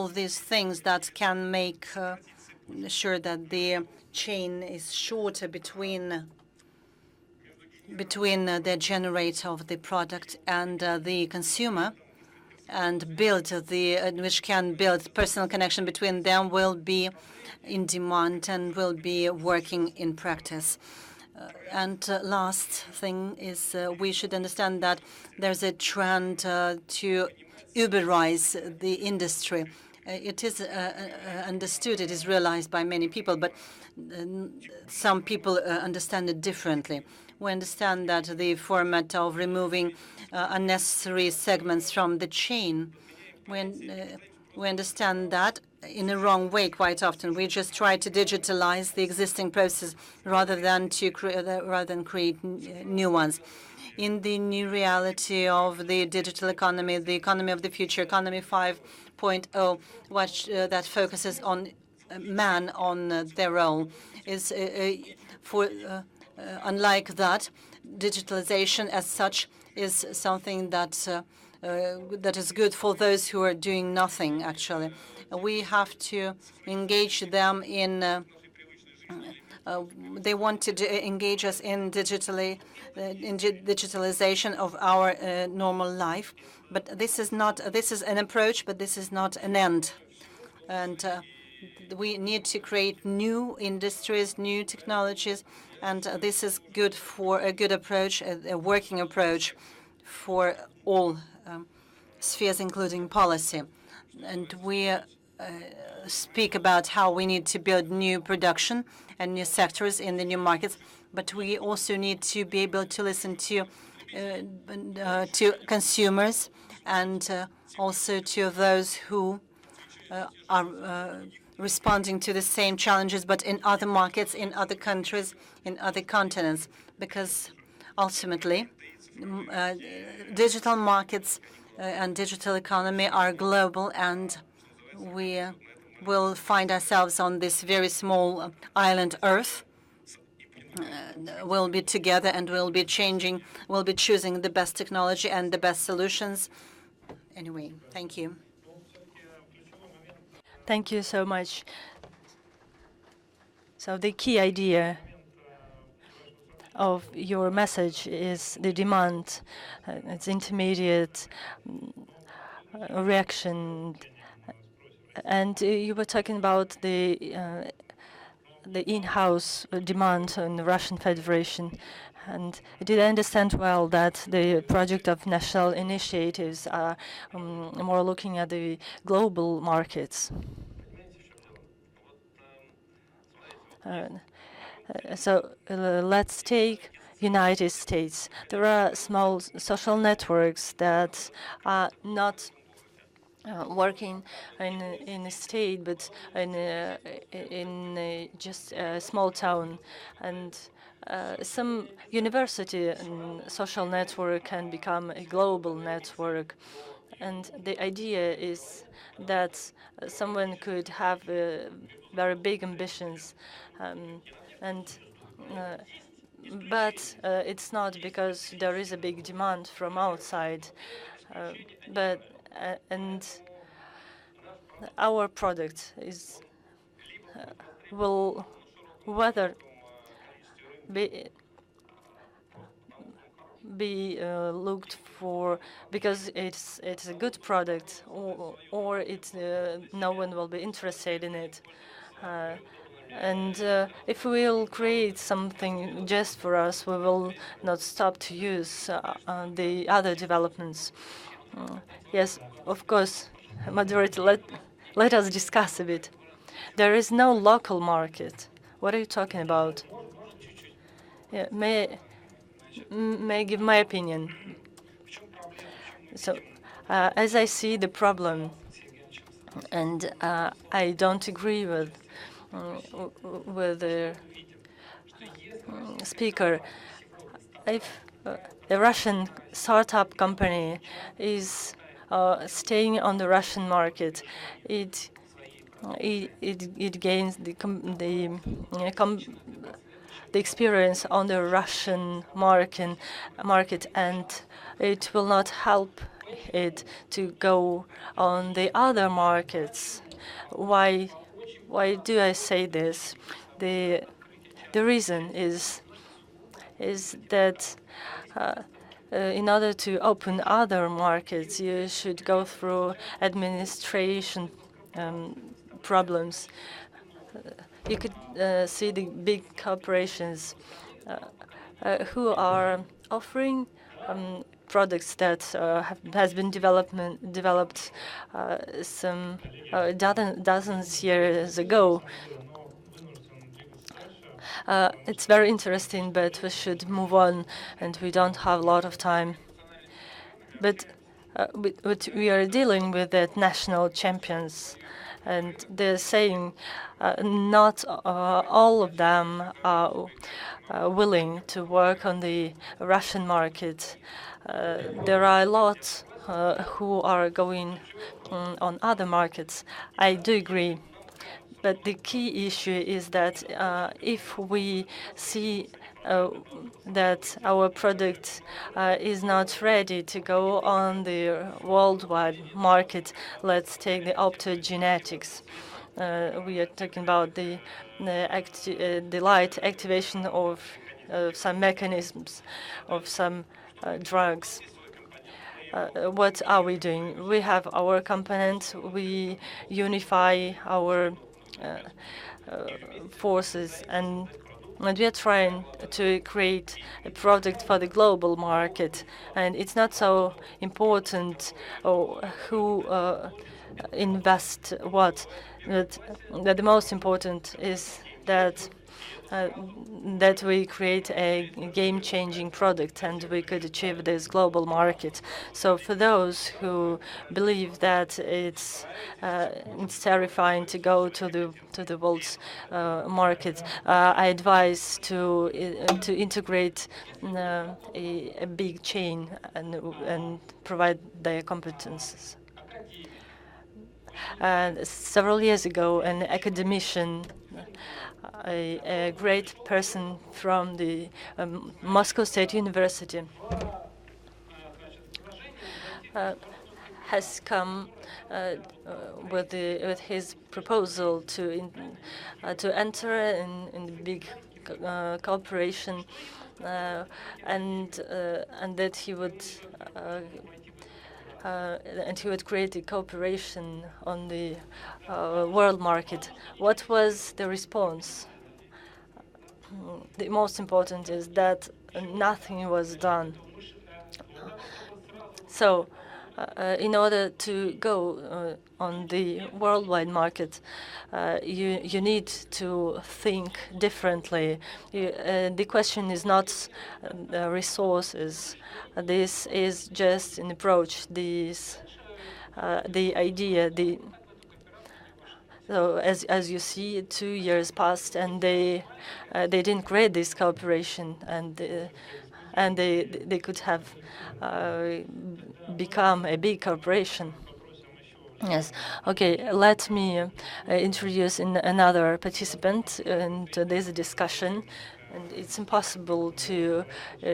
these things that can make sure that the chain is shorter between the generator of the product and the consumer, and which can build personal connection between them, will be in demand and will be working in practice. And last thing is we should understand that there's a trend to Uberize the industry. It is understood, it is realized by many people, but some people understand it differently. We understand that the format of removing unnecessary segments from the chain, we understand that in a wrong way quite often. We just try to digitalize the existing process rather than create new ones. In the new reality of the digital economy, the economy of the future, economy 5.0, that focuses on man on their own, is unlike that, digitalization as such is something that is good for those who are doing nothing, actually. We have to engage them in they want to engage us in digitalization of our normal life, but this is an approach, but this is not an end. And we need to create new industries, new technologies, and this is good for a good approach, a working approach for all spheres, including policy. And we speak about how we need to build new production and new sectors in the new markets, but we also need to be able to listen to consumers and also to those who are responding to the same challenges, but in other markets, in other countries, in other continents, because ultimately digital markets and digital economy are global, and we will find ourselves on this very small island Earth. We'll be together and we'll be choosing the best technology and the best solutions. Anyway, thank you. Thank you so much. So the key idea of your message is the demand. It's intermediate reaction. And you were talking about the in-house demand in the Russian Federation. And did I understand well that the project of national initiatives are more looking at the global markets? Let's take United States. There are small social networks that are not working in a state, but in just a small town, and some university and social network can become a global network. And the idea is that someone could have very big ambitions, and but it's not because there is a big demand from outside, but and our product is will whether be looked for because it's a good product, or it's no one will be interested in it. And if we will create something just for us, we will not stop to use the other developments. Yes, of course, moderator, let us discuss a bit. There is no local market. What are you talking about? Yeah, may I give my opinion? So, as I see the problem, and I don't agree with the speaker. If a Russian startup company is staying on the Russian market, it gains the experience on the Russian market, and it will not help it to go on the other markets. Why do I say this? The reason is that in order to open other markets, you should go through administration problems. You could see the big corporations who are offering products that has been developed some dozens years ago. It's very interesting, but we should move on, and we don't have a lot of time. But we are dealing with the national champions, and they're saying not all of them are willing to work on the Russian market. There are a lot who are going on other markets. I do agree. But the key issue is that if we see that our product is not ready to go on the worldwide market, let's take the optogenetics. We are talking about the light activation of some mechanisms of some drugs. What are we doing? We have our component. We unify our forces, and we are trying to create a product for the global market. And it's not so important who invest what. That the most important is that that we create a game-changing product, and we could achieve this global market. So for those who believe that it's terrifying to go to the world's market, I advise to integrate a big chain and provide their competences. Several years ago, an academician, a great person from the Moscow State University, has come with his proposal to enter in the big cooperation, and that he would and he would create a cooperation on the world market. What was the response? The most important is that nothing was done. So, in order to go on the worldwide market, you need to think differently. The question is not resources. This is just an approach. The idea. So as you see, 2 years passed, and they didn't create this cooperation, and they could have become a big corporation. Yes. Okay. Let me introduce another participant into this discussion. And it's impossible to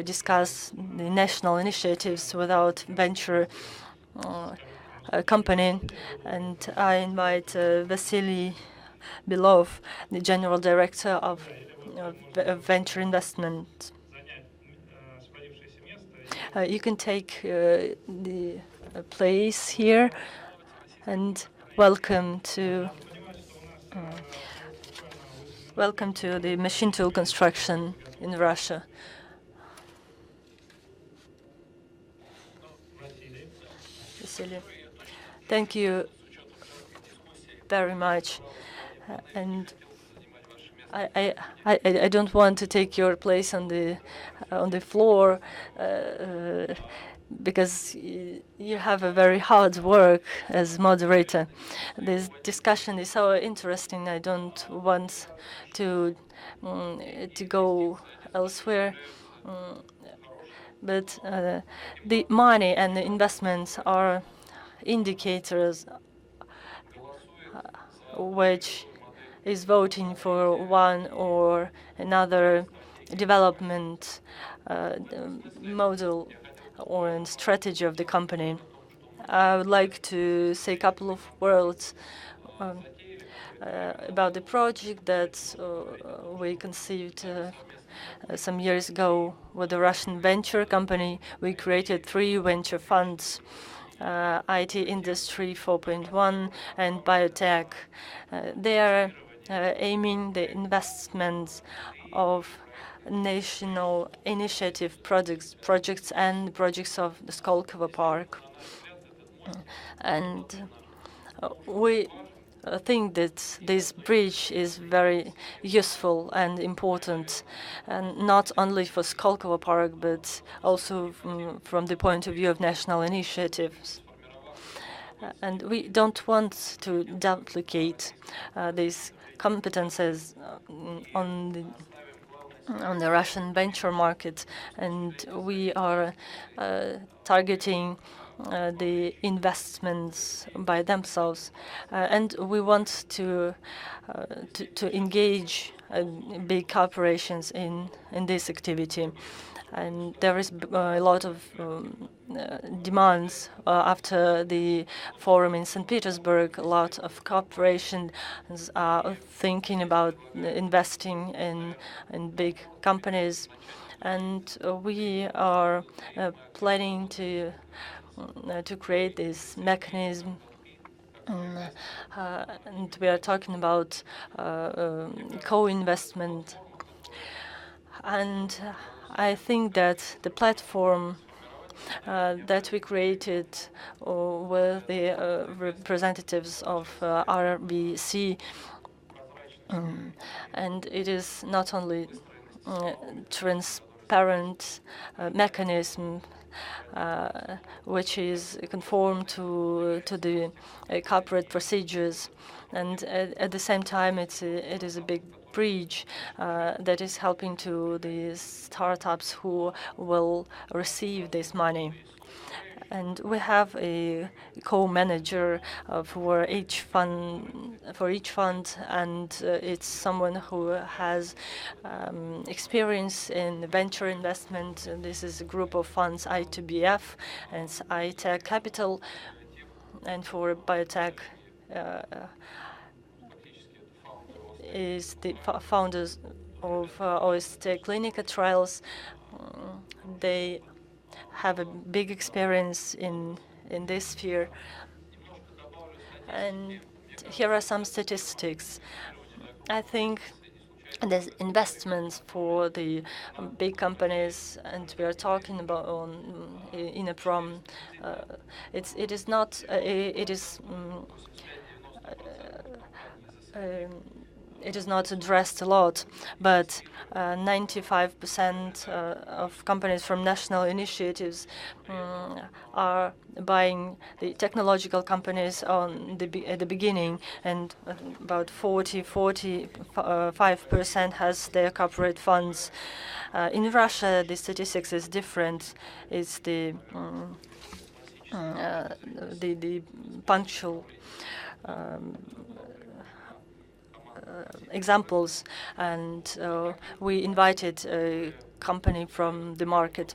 discuss the national initiatives without venture company. And I invite Vasily Belov, the General Director of Venture Investment. You can take the place here, and welcome to the machine tool construction in Russia. Vasily, thank you very much, and I don't want to take your place on the floor because you have a very hard work as moderator. This discussion is so interesting. I don't want to go elsewhere. But the money and the investments are indicators which is voting for one or another development model or strategy of the company. I would like to say a couple of words about the project that we conceived some years ago with the Russian venture company. We created 3 venture funds: IT Industry 4.1 and Biotech. They are aiming the investments of national initiative projects and projects of the Skolkovo Park. And we think that this bridge is very useful and important, and not only for Skolkovo Park, but also from the point of view of national initiatives. And we don't want to duplicate these competences on the Russian venture market, and we are targeting the investments by themselves, and we want to engage big corporations in this activity. And there is a lot of demands after the forum in St. Petersburg. A lot of corporations are thinking about investing in big companies, and we are planning to create this mechanism. And we are talking about co-investment. And I think that the platform that we created with the representatives of RBC, and it is not only transparent mechanism which is conform to the corporate procedures, and at the same time it is a big bridge that is helping to the startups who will receive this money. And we have a co-manager for each fund, and it's someone who has experience in venture investment. And this is a group of funds, I2BF and iTech Capital, and for biotech is the founders of OST Clinical Trials. They have a big experience in in this sphere. And here are some statistics. I think there's investments for the big companies, and we are talking about on INNOPROM. It is not. It is not addressed a lot, but 95% of companies from national initiatives are buying the technological companies at the beginning, and about 45% has their corporate funds. In Russia, the statistics is different. It's the punctual examples, and we invited a company from the market.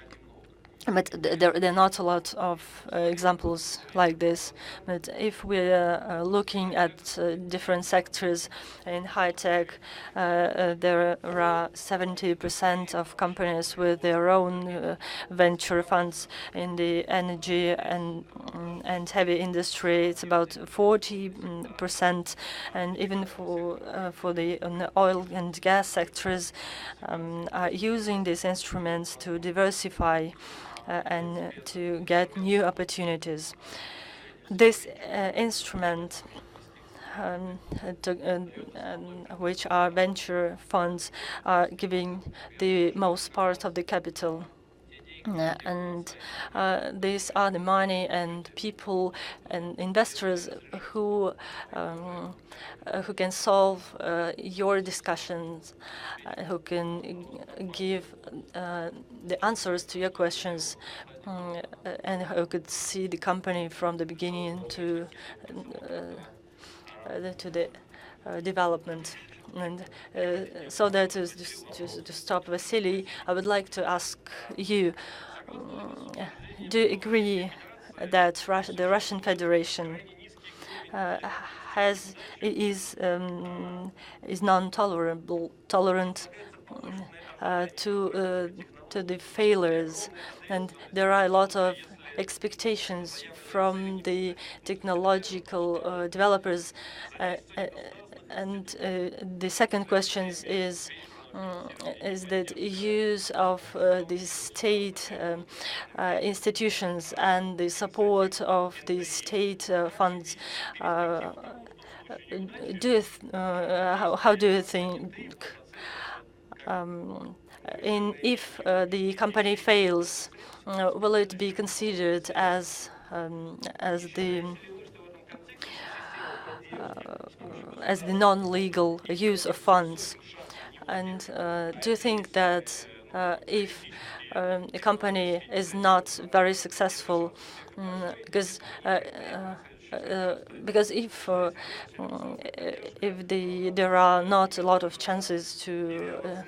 But there are not a lot of examples like this. But if we're looking at different sectors in high tech, there are 70% of companies with their own venture funds. In the energy and heavy industry, it's about 40%, and even for the oil and gas sectors, are using these instruments to diversify and to get new opportunities. This instrument, which are venture funds, are giving the most part of the capital. And these are the money and people and investors who can solve your discussions, who can give the answers to your questions, and who could see the company from the beginning to the development. And so that to stop Vasily, I would like to ask you, do you agree that the Russian Federation is tolerant to the failures, and there are a lot of expectations from the technological developers, and the second question is that use of the state institutions and the support of the state funds. How do you think if the company fails, will it be considered as the non-legal use of funds? And do you think that if a company is not very successful, because if there are not a lot of chances to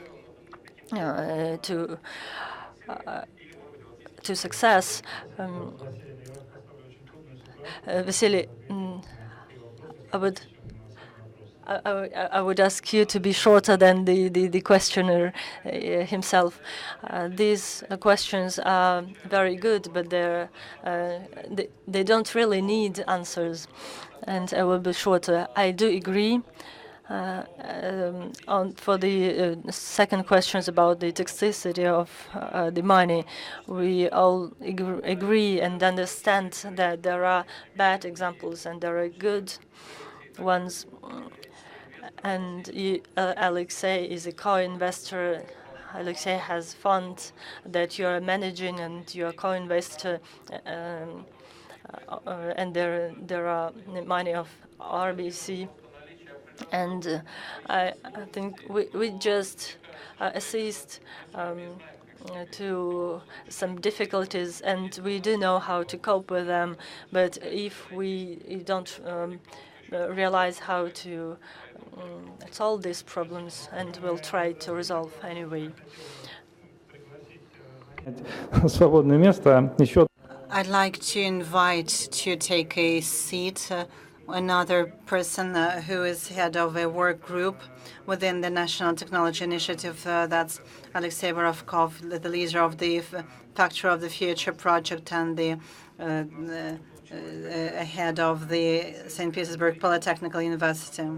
success, Vasily, I would ask you to be shorter than the questioner himself. These questions are very good, but they don't really need answers, and I will be shorter. I do agree. For the second questions about the toxicity of the money, we all agree and understand that there are bad examples and there are good ones. And Alexei is a co-investor. Alexei has funds that you are managing, and you are co-investor, and there are money of RBC. And I think we just assist to some difficulties, and we do know how to cope with them. But if we don't realize how to solve these problems, and we'll try to resolve anyway. Свободное место. Еще I'd like to invite to take a seat another person who is head of a work group within the National Technology Initiative. That's Alexei Borovkov, the leader of the Factory of the Future project and the ahead of the St. Petersburg Polytechnical University.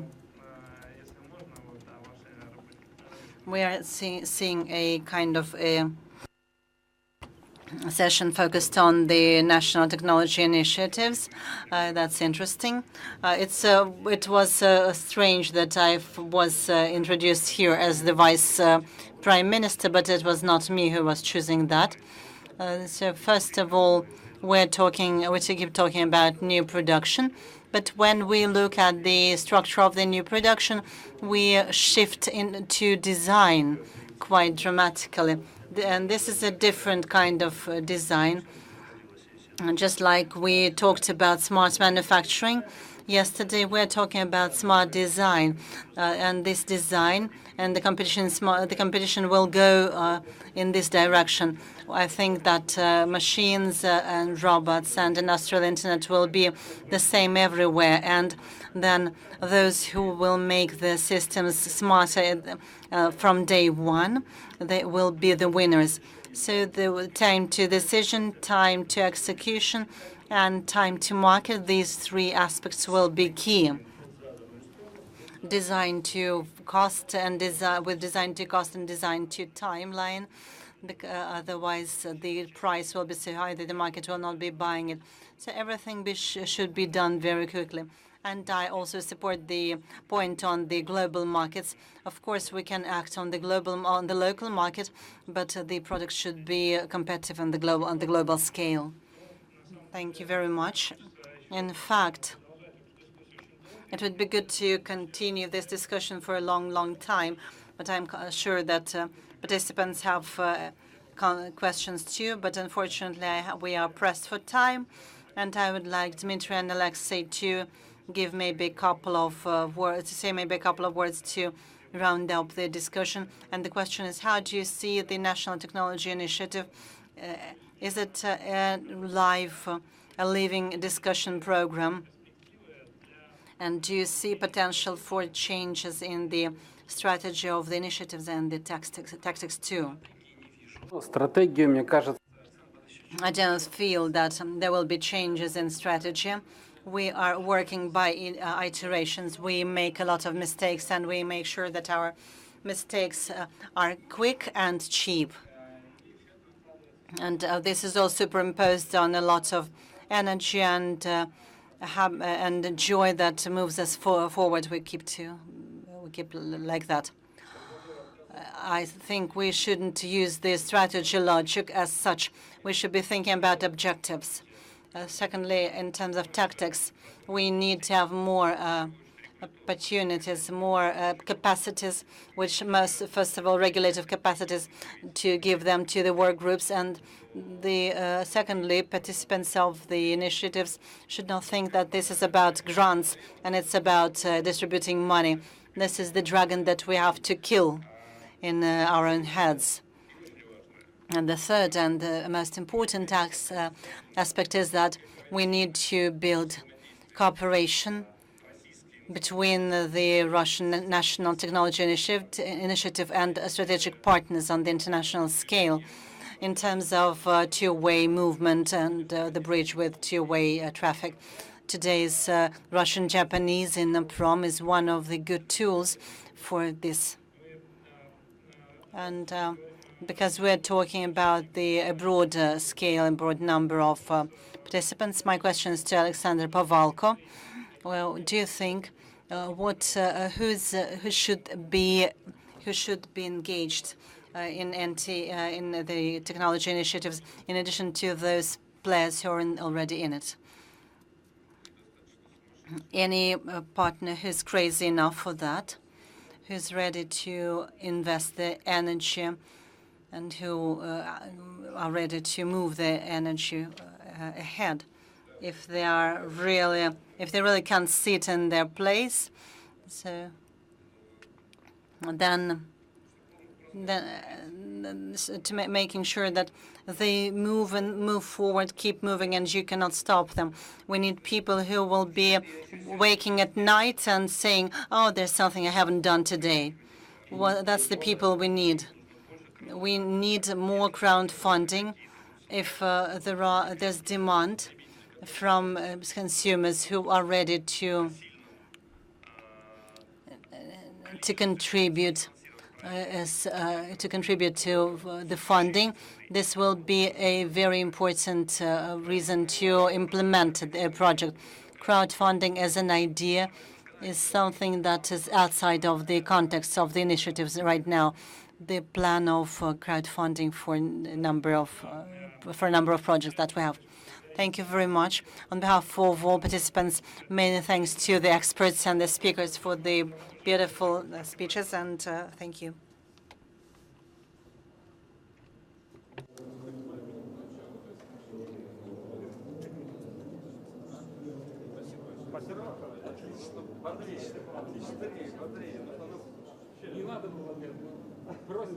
We are seeing a kind of a session focused on the national technology initiatives. That's interesting. It was strange that I was introduced here as the Vice Prime Minister, but it was not me who was choosing that. So first of all, we keep talking about new production, but when we look at the structure of the new production, we shift into design quite dramatically. And this is a different kind of design. And just like we talked about smart manufacturing yesterday, we're talking about smart design. And this design and the competition will go in this direction. I think that machines and robots and industrial internet will be the same everywhere. And then those who will make the systems smarter from day one, they will be the winners. So the time to decision, time to execution, and time to market, these three aspects will be key. Design to cost and design to cost and design to timeline. Otherwise, the price will be so high that the market will not be buying it. So everything should be done very quickly. And I also support the point on the global markets. Of course, we can act on the local market, but the product should be competitive on the global scale. Thank you very much. In fact, it would be good to continue this discussion for a long, long time, but I'm sure that participants have questions too. But unfortunately, we are pressed for time, and I would like Dmitry and Alexei to give maybe a couple of words to round up the discussion. And the question is, how do you see the National Technology Initiative? Is it a living discussion program? And do you see potential for changes in the strategy of the initiatives and the tactics too? I don't feel that there will be changes in strategy. We are working by iterations. We make a lot of mistakes, and we make sure that our mistakes are quick and cheap. And this is all superimposed on a lot of energy and joy that moves us forward. We keep like that. I think we shouldn't use the strategy logic as such. We should be thinking about objectives. Secondly, in terms of tactics, we need to have more opportunities, more capacities, which must, first of all, regulative capacities to give them to the work groups. And secondly, participants of the initiatives should not think that this is about grants and it's about distributing money. This is the dragon that we have to kill in our own heads. And the third and most important aspect is that we need to build cooperation between the Russian National Technology Initiative and strategic partners on the international scale in terms of two-way movement and the bridge with two-way traffic. Today's Russian-Japanese INNOPROM is one of the good tools for this. And because we're talking about the broad scale and broad number of participants, my question is to Alexander Pavalko. Well, do you think who should be engaged in the technology initiatives in addition to those players who are already in it? Any partner who's crazy enough for that, who's ready to invest the energy and who are ready to move the energy ahead. If they really can't sit in their place, so then making sure that they move forward, keep moving, and you cannot stop them. We need people who will be waking at night and saying, "Oh, there's something I haven't done today." Well, that's the people we need. We need more crowdfunding. If there's demand from consumers who are ready to contribute to the funding. This will be a very important reason to implement the project. Crowdfunding as an idea is something that is outside of the context of the initiatives right now. The plan of crowdfunding for a number of projects that we have. Thank you very much. On behalf of all participants, many thanks to the experts and the speakers for the beautiful speeches, and thank you. Не надо было, просто